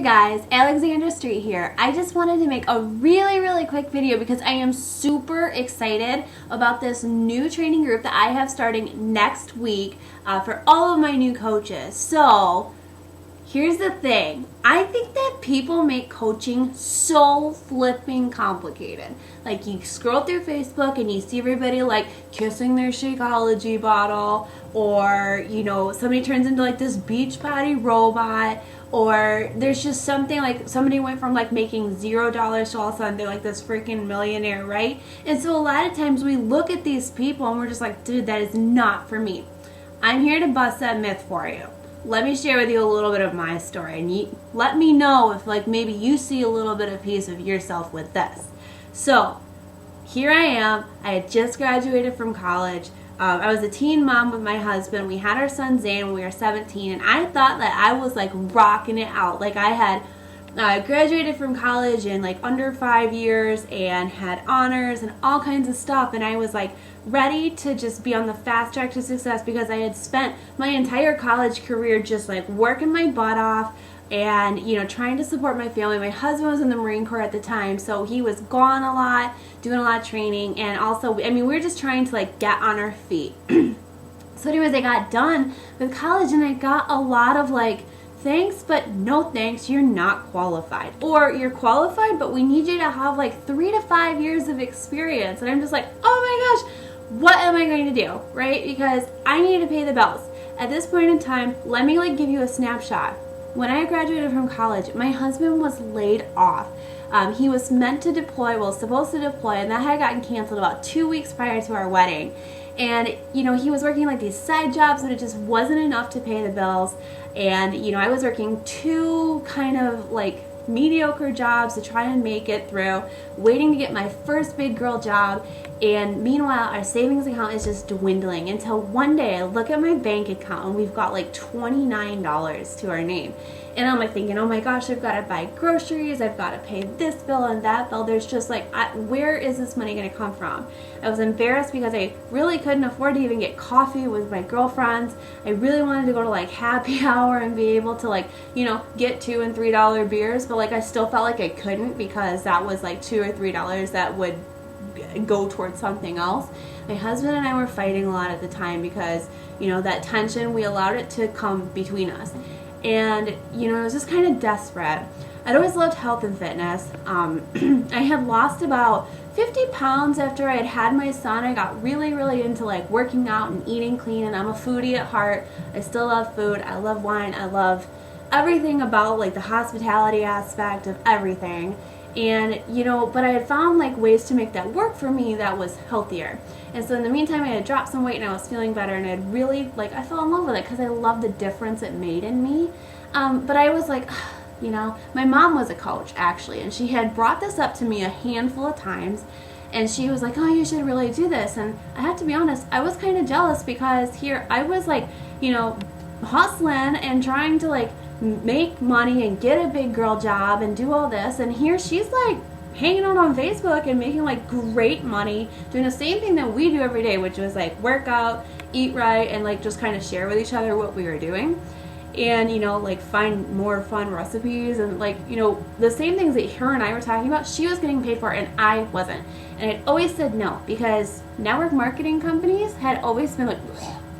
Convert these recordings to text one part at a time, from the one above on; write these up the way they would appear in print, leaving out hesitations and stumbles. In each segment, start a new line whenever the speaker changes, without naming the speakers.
Hey guys, Alexandra Street here. I just wanted to make a really quick video because I am super excited about this new training group that I have starting next week for all of my new coaches. So here's the thing. I think that people make coaching so flipping complicated. Like you scroll through Facebook and you see everybody like kissing their Shakeology bottle, or you know, somebody turns into like this Beachbody robot, or there's just something like somebody went from like making $0 to all of a sudden they're like this freaking millionaire, right? And so a lot of times we look at these people and we're just like, dude, that is not for me. I'm here to bust that myth for you. Let me share with you a little bit of my story, and let me know if like maybe you see a little bit of piece of yourself with this. So here I am. I had just graduated from college. I was a teen mom with my husband. We had our son Zane when we were 17, and I thought that I was like rocking it out. Like I had graduated from college in like under 5 years and had honors and all kinds of stuff, and I was like ready to just be on the fast track to success because I had spent my entire college career just like working my butt off and, you know, trying to support my family. My husband was in the Marine Corps at the time, so he was gone a lot, doing a lot of training, and also, I mean, we were just trying to like get on our feet. So anyways, I got done with college and I got a lot of like, thanks, but no thanks, you're not qualified. Or you're qualified, but we need you to have like 3 to 5 years of experience. And I'm just like, oh my gosh, what am I going to do, right? Because I need to pay the bills. At this point in time, let me like give you a snapshot. When I graduated from college, my husband was laid off. He was meant to deploy, well, supposed to deploy, and that had gotten canceled about 2 weeks prior to our wedding. And, you know, he was working like these side jobs, but it just wasn't enough to pay the bills. And, you know, I was working 2 kind of like mediocre jobs to try and make it through, waiting to get my first big girl job. And meanwhile, our savings account is just dwindling until one day I look at my bank account and we've got like $29 to our name. And I'm like thinking, oh my gosh, I've got to buy groceries, I've got to pay this bill and that bill. There's just like, where is this money going to come from? I was embarrassed because I really couldn't afford to even get coffee with my girlfriends. I really wanted to go to like happy hour and be able to like, you know, get $2 and $3 beers, but like I still felt like I couldn't because that was like $2 or $3 that would go towards something else. My husband and I were fighting a lot at the time because, you know, that tension, we allowed it to come between us. And, you know, I was just kind of desperate. I'd always loved health and fitness. I had lost about 50 pounds after I had had my son. I got really into like working out and eating clean, and I'm a foodie at heart. I still love food. I love wine. I love everything about like the hospitality aspect of everything. And, you know, but I had found like ways to make that work for me that was healthier. And so in the meantime, I had dropped some weight and I was feeling better, and I had really, like, I fell in love with it because I loved the difference it made in me. But I was like, you know, my mom was a coach actually, and she had brought this up to me a handful of times, and she was like, oh, you should really do this. And I have to be honest, I was kind of jealous because here I was like, you know, hustling and trying to like make money and get a big girl job and do all this, and here she's like hanging out on Facebook and making like great money, doing the same thing that we do every day, which was like work out, eat right, and like just kind of share with each other what we were doing, and you know, like find more fun recipes, and like, you know, the same things that her and I were talking about, she was getting paid for and I wasn't. And I'd always said no because network marketing companies had always been like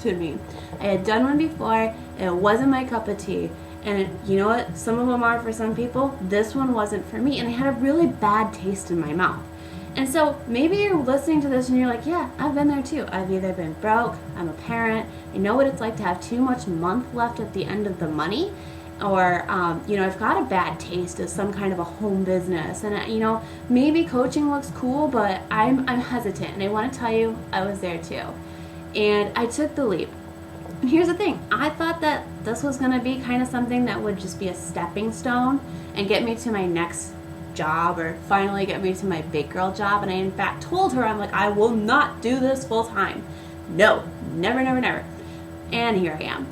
to me. I had done one before and it wasn't my cup of tea. And you know what? Some of them are for some people. This one wasn't for me. And I had a really bad taste in my mouth. And so maybe you're listening to this and you're like, yeah, I've been there too. I've either been broke, I'm a parent, I know what it's like to have too much month left at the end of the money, or, you know, I've got a bad taste of some kind of a home business. And, you know, maybe coaching looks cool, but I'm hesitant. And I want to tell you, I was there too. And I took the leap. And here's the thing, I thought that this was going to be kind of something that would just be a stepping stone and get me to my next job, or finally get me to my big girl job. And I in fact told her, I'm like, I will not do this full time. No, never. And here I am.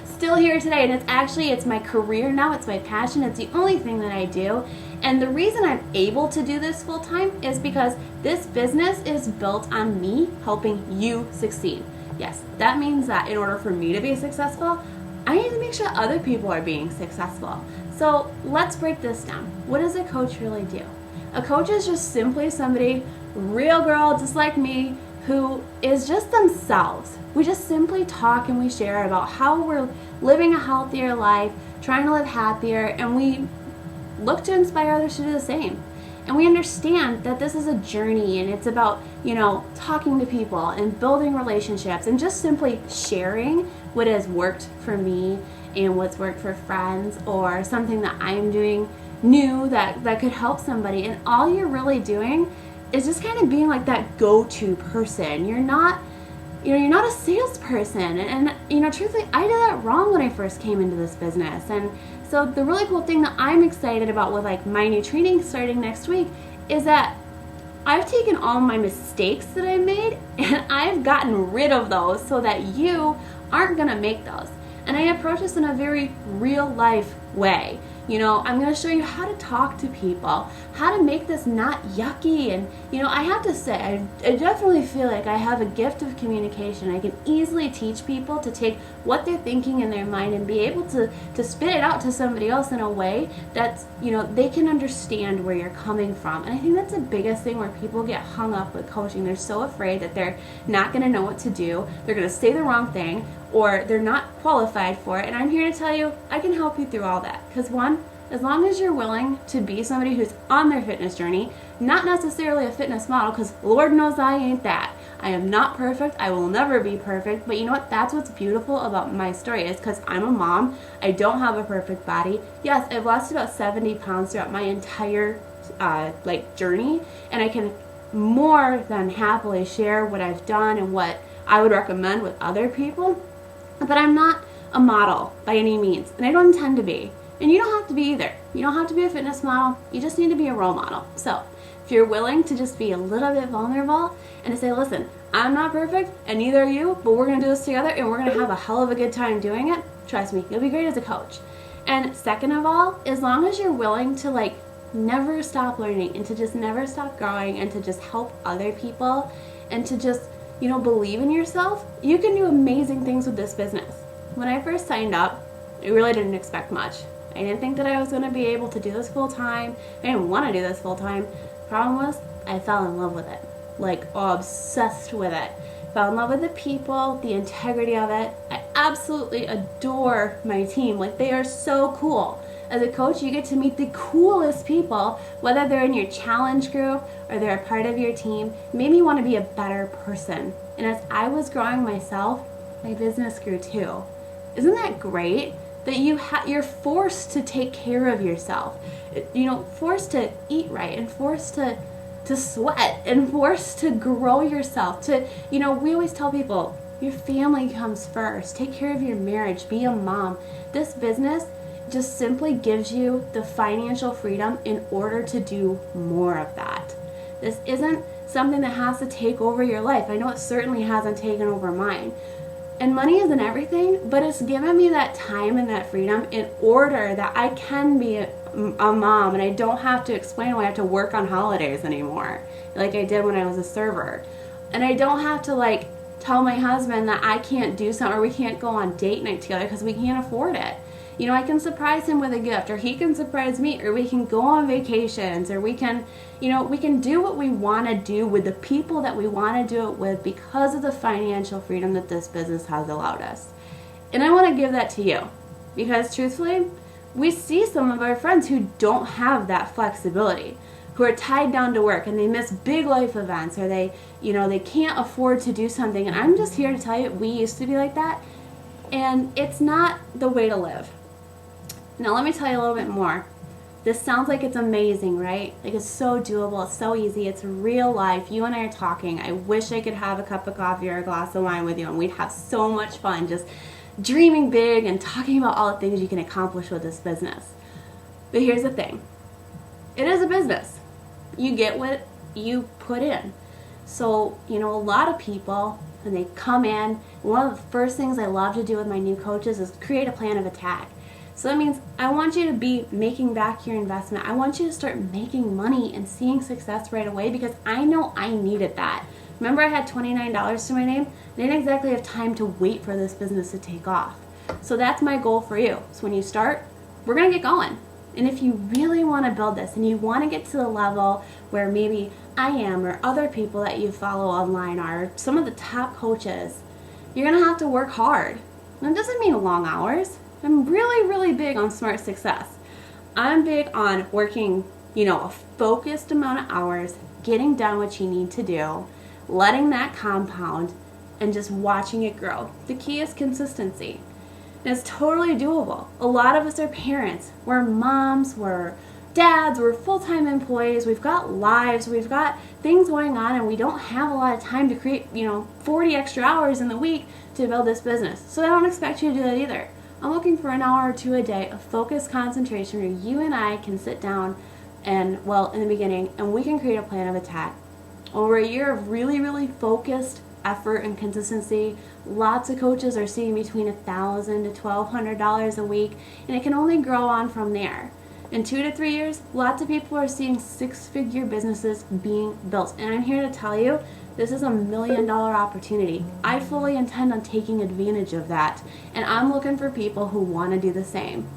Still here today, and it's my career now, it's my passion, it's the only thing that I do. And the reason I'm able to do this full time is because this business is built on me helping you succeed. Yes, that means that in order for me to be successful, I need to make sure other people are being successful. So let's break this down. What does a coach really do? A coach is just simply somebody, real girl just like me, who is just themselves. We just simply talk and we share about how we're living a healthier life, trying to live happier, and we look to inspire others to do the same. And we understand that this is a journey and it's about, talking to people and building relationships and just simply sharing what has worked for me and what's worked for friends or something that I'm doing new that could help somebody. And all you're really doing is just kind of being like that go-to person. You're not a salesperson. And truthfully, I did that wrong when I first came into this business. And so the really cool thing that I'm excited about with like my new training starting next week is that I've taken all my mistakes that I made and I've gotten rid of those so that you aren't going to make those. And I approach this in a very real life way. I'm going to show you how to talk to people, how to make this not yucky. And, I have to say, I definitely feel like I have a gift of communication. I can easily teach people to take what they're thinking in their mind and be able to spit it out to somebody else in a way that's, they can understand where you're coming from. And I think that's the biggest thing where people get hung up with coaching. They're so afraid that they're not going to know what to do. They're going to say the wrong thing, or they're not qualified for it. And I'm here to tell you, I can help you through all that. Because one, as long as you're willing to be somebody who's on their fitness journey, not necessarily a fitness model, because Lord knows I ain't that. I am not perfect. I will never be perfect. But you know what? That's what's beautiful about my story is because I'm a mom. I don't have a perfect body. Yes, I've lost about 70 pounds throughout my entire journey. And I can more than happily share what I've done and what I would recommend with other people. But I'm not a model by any means, and I don't intend to be. And you don't have to be either. You don't have to be a fitness model. You just need to be a role model. So if you're willing to just be a little bit vulnerable and to say, listen, I'm not perfect, and neither are you, but we're going to do this together, and we're going to have a hell of a good time doing it, trust me, you'll be great as a coach. And second of all, as long as you're willing to never stop learning and to just never stop growing and to just help other people and to just believe in yourself, you can do amazing things with this business. When I first signed up, I really didn't expect much. I didn't think that I was going to be able to do this full time. I didn't want to do this full time. Problem was, I fell in love with it. Obsessed with it. Fell in love with the people, the integrity of it. I absolutely adore my team. They are so cool. As a coach, you get to meet the coolest people, whether they're in your challenge group or they're a part of your team. It made me want to be a better person. And as I was growing myself, my business grew too. Isn't that great? That you're forced to take care of yourself. Forced to eat right and forced to sweat and forced to grow yourself. We always tell people, your family comes first. Take care of your marriage. Be a mom. This business just simply gives you the financial freedom in order to do more of that. This isn't something that has to take over your life. I know it certainly hasn't taken over mine. And money isn't everything, but it's given me that time and that freedom in order that I can be a mom and I don't have to explain why I have to work on holidays anymore, like I did when I was a server. And I don't have to tell my husband that I can't do something or we can't go on date night together because we can't afford it. I can surprise him with a gift, or he can surprise me, or we can go on vacations, or we can do what we want to do with the people that we want to do it with because of the financial freedom that this business has allowed us. And I want to give that to you because truthfully, we see some of our friends who don't have that flexibility, who are tied down to work and they miss big life events, or they can't afford to do something. And I'm just here to tell you, we used to be like that, and it's not the way to live. Now let me tell you a little bit more. This sounds like it's amazing, right? It's so doable, it's so easy, it's real life. You and I are talking. I wish I could have a cup of coffee or a glass of wine with you and we'd have so much fun just dreaming big and talking about all the things you can accomplish with this business. But here's the thing. It is a business. You get what you put in. So, a lot of people, when they come in, one of the first things I love to do with my new coaches is create a plan of attack. So that means I want you to be making back your investment. I want you to start making money and seeing success right away because I know I needed that. Remember I had $29 to my name? I didn't exactly have time to wait for this business to take off. So that's my goal for you. So when you start, we're going to get going. And if you really want to build this and you want to get to the level where maybe I am or other people that you follow online are, some of the top coaches, you're going to have to work hard. And it doesn't mean long hours. I'm really, really big on smart success. I'm big on working, a focused amount of hours, getting done what you need to do, letting that compound, and just watching it grow. The key is consistency. And it's totally doable. A lot of us are parents. We're moms, we're dads, we're full-time employees, we've got lives, we've got things going on, and we don't have a lot of time to create, 40 extra hours in the week to build this business. So I don't expect you to do that either. I'm looking for an hour or two a day of focused concentration where you and I can sit down and, in the beginning, and we can create a plan of attack. Over a year of really, really focused effort and consistency, lots of coaches are seeing between $1,000 to $1,200 a week, and it can only grow on from there. In 2 to 3 years, lots of people are seeing six-figure businesses being built. And I'm here to tell you, this is $1 million opportunity. I fully intend on taking advantage of that. And I'm looking for people who want to do the same.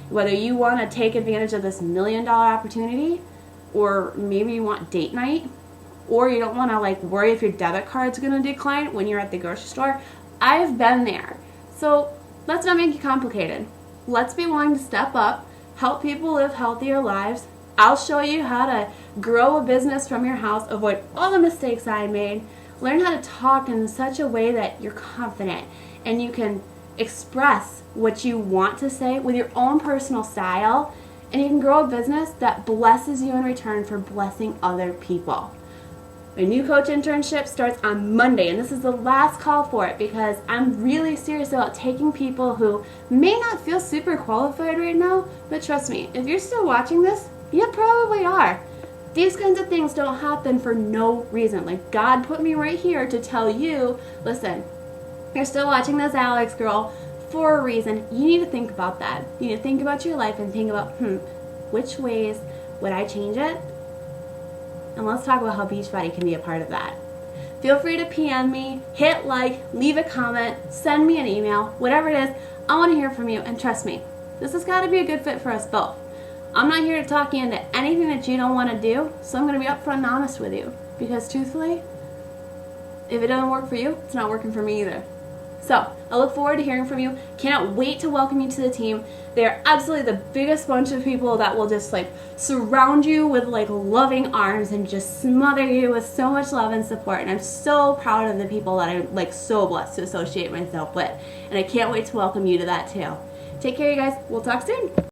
Whether you want to take advantage of this $1 million opportunity, or maybe you want date night, or you don't want to worry if your debit card's going to decline when you're at the grocery store, I've been there. So let's not make it complicated. Let's be willing to step up, help people live healthier lives. I'll show you how to grow a business from your house, avoid all the mistakes I made, learn how to talk in such a way that you're confident and you can express what you want to say with your own personal style, and you can grow a business that blesses you in return for blessing other people. My new coach internship starts on Monday, and this is the last call for it because I'm really serious about taking people who may not feel super qualified right now, but trust me, if you're still watching this, you probably are. These kinds of things don't happen for no reason. God put me right here to tell you, listen, you're still watching this Alex girl for a reason. You need to think about that. You need to think about your life and think about, which ways would I change it? And let's talk about how Beachbody can be a part of that. Feel free to PM me, hit like, leave a comment, send me an email, whatever it is. I want to hear from you, and trust me, this has got to be a good fit for us both. I'm not here to talk you into anything that you don't want to do, so I'm going to be upfront and honest with you. Because truthfully, if it doesn't work for you, it's not working for me either. So, I look forward to hearing from you. Cannot wait to welcome you to the team. They're absolutely the biggest bunch of people that will just surround you with loving arms and just smother you with so much love and support. And I'm so proud of the people that I'm so blessed to associate myself with. And I can't wait to welcome you to that too. Take care, you guys. We'll talk soon.